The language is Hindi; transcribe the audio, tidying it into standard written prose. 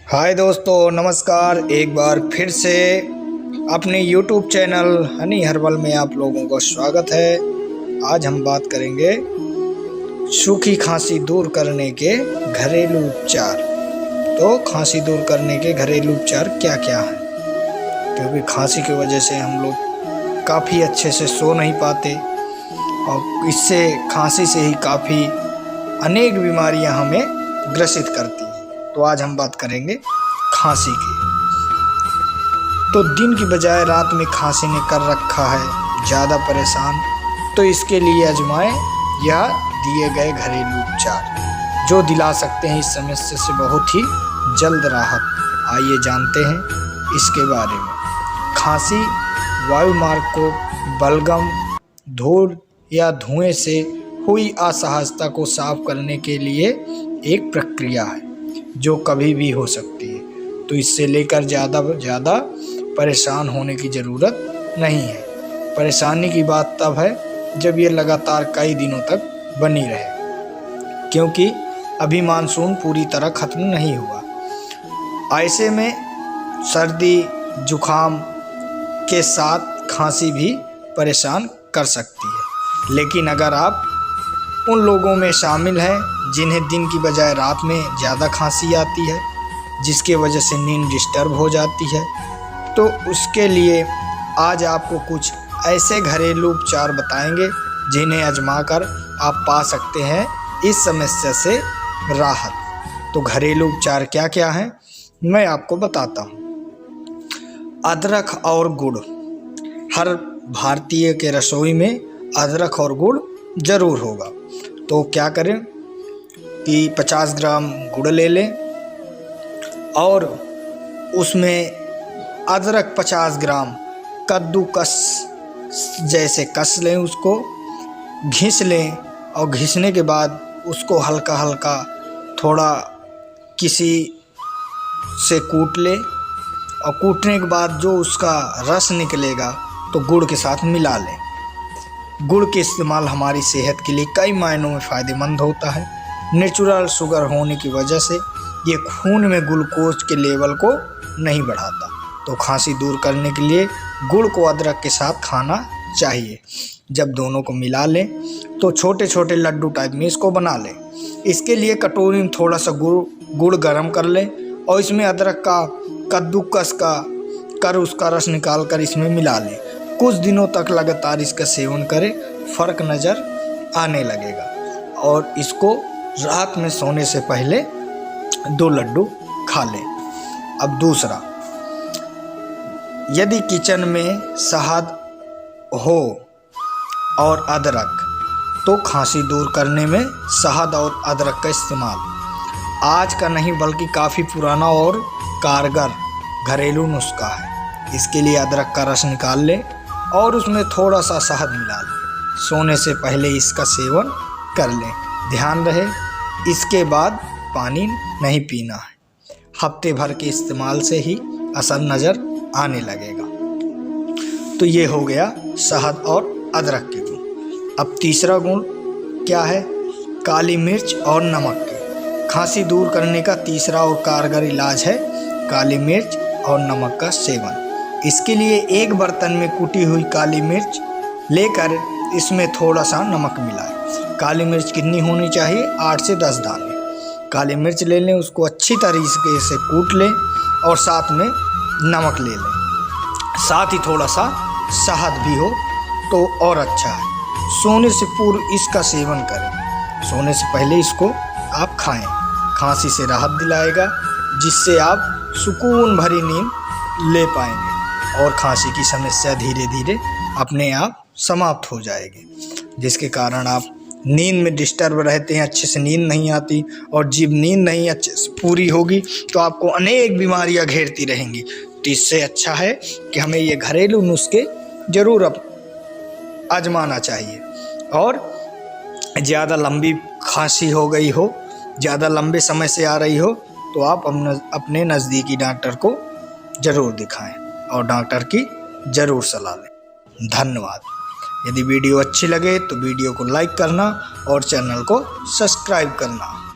हाय दोस्तों, नमस्कार। एक बार फिर से अपने YouTube चैनल हनी हर्बल में आप लोगों का स्वागत है। आज हम बात करेंगे सूखी खांसी दूर करने के घरेलू उपचार। तो खांसी दूर करने के घरेलू उपचार क्या क्या हैं, क्योंकि खांसी की वजह से हम लोग काफ़ी अच्छे से सो नहीं पाते और इससे खांसी से ही काफ़ी अनेक बीमारियां हमें ग्रसित करती हैं। तो आज हम बात करेंगे खांसी की। तो दिन की बजाय रात में खांसी ने कर रखा है ज़्यादा परेशान, तो इसके लिए आजमाएं या दिए गए घरेलू उपचार जो दिला सकते हैं इस समस्या से बहुत ही जल्द राहत। आइए जानते हैं इसके बारे में। खांसी वायु मार्ग को बलगम, धूल या धुएं से हुई असहजता को साफ करने के लिए एक प्रक्रिया है जो कभी भी हो सकती है। तो इससे लेकर ज़्यादा परेशान होने की ज़रूरत नहीं है। परेशानी की बात तब है जब ये लगातार कई दिनों तक बनी रहे, क्योंकि अभी मानसून पूरी तरह ख़त्म नहीं हुआ। ऐसे में सर्दी जुखाम के साथ खांसी भी परेशान कर सकती है। लेकिन अगर आप उन लोगों में शामिल हैं जिन्हें दिन की बजाय रात में ज़्यादा खांसी आती है, जिसके वजह से नींद डिस्टर्ब हो जाती है, तो उसके लिए आज आपको कुछ ऐसे घरेलू उपचार बताएंगे जिन्हें आजमाकर आप पा सकते हैं इस समस्या से राहत। तो घरेलू उपचार क्या क्या हैं मैं आपको बताता हूँ। अदरक और गुड़। हर भारतीय के रसोई में अदरक और गुड़ ज़रूर होगा। तो क्या करें कि 50 ग्राम गुड़ ले लें और उसमें अदरक 50 ग्राम कद्दूकस जैसे कस लें, उसको घिस लें और घिसने के बाद उसको हल्का हल्का थोड़ा किसी से कूट लें और कूटने के बाद जो उसका रस निकलेगा तो गुड़ के साथ मिला लें। गुड़ के इस्तेमाल हमारी सेहत के लिए कई मायनों में फ़ायदेमंद होता है। नेचुरल शुगर होने की वजह से ये खून में ग्लूकोज के लेवल को नहीं बढ़ाता। तो खांसी दूर करने के लिए गुड़ को अदरक के साथ खाना चाहिए। जब दोनों को मिला लें तो छोटे छोटे लड्डू टाइप में इसको बना लें। इसके लिए कटोरी में थोड़ा सा गुड़ गर्म कर लें और इसमें अदरक का कद्दूकस कर उसका रस निकाल कर इसमें मिला लें। कुछ दिनों तक लगातार इसका सेवन करें, फ़र्क नज़र आने लगेगा। और इसको रात में सोने से पहले 2 लड्डू खा लें। अब दूसरा, यदि किचन में शहद हो और अदरक, तो खांसी दूर करने में शहद और अदरक का इस्तेमाल आज का नहीं बल्कि काफ़ी पुराना और कारगर घरेलू नुस्खा है। इसके लिए अदरक का रस निकाल लें और उसमें थोड़ा सा शहद मिला लें। सोने से पहले इसका सेवन कर लें। ध्यान रहे इसके बाद पानी नहीं पीना है। हफ्ते भर के इस्तेमाल से ही असर नज़र आने लगेगा। तो ये हो गया शहद और अदरक के गुण। अब तीसरा गुण क्या है? काली मिर्च और नमक के। खांसी दूर करने का तीसरा और कारगर इलाज है काली मिर्च और नमक का सेवन। इसके लिए एक बर्तन में कुटी हुई काली मिर्च लेकर इसमें थोड़ा सा नमक मिलाएं। काली मिर्च कितनी होनी चाहिए? 8 से 10 दाने काली मिर्च ले लें, उसको अच्छी तरीके से कूट लें और साथ में नमक ले लें। साथ ही थोड़ा सा शहद भी हो तो और अच्छा है। सोने से पूर्व इसका सेवन करें। सोने से पहले इसको आप खाएं। खांसी से राहत दिलाएगा, जिससे आप सुकून भरी नींद ले पाएंगे और खांसी की समस्या धीरे धीरे अपने आप समाप्त हो जाएगी, जिसके कारण आप नींद में डिस्टर्ब रहते हैं, अच्छे से नींद नहीं आती। और जब नींद नहीं अच्छे से पूरी होगी तो आपको अनेक बीमारियां घेरती रहेंगी। तो इससे अच्छा है कि हमें ये घरेलू नुस्खे ज़रूर आजमाना चाहिए। और ज़्यादा लंबी खांसी हो गई हो, ज़्यादा लंबे समय से आ रही हो, तो आप अपने नज़दीकी डॉक्टर को ज़रूर दिखाएं और डॉक्टर की ज़रूर सलाह लें। धन्यवाद। यदि वीडियो अच्छी लगे तो वीडियो को लाइक करना और चैनल को सब्सक्राइब करना।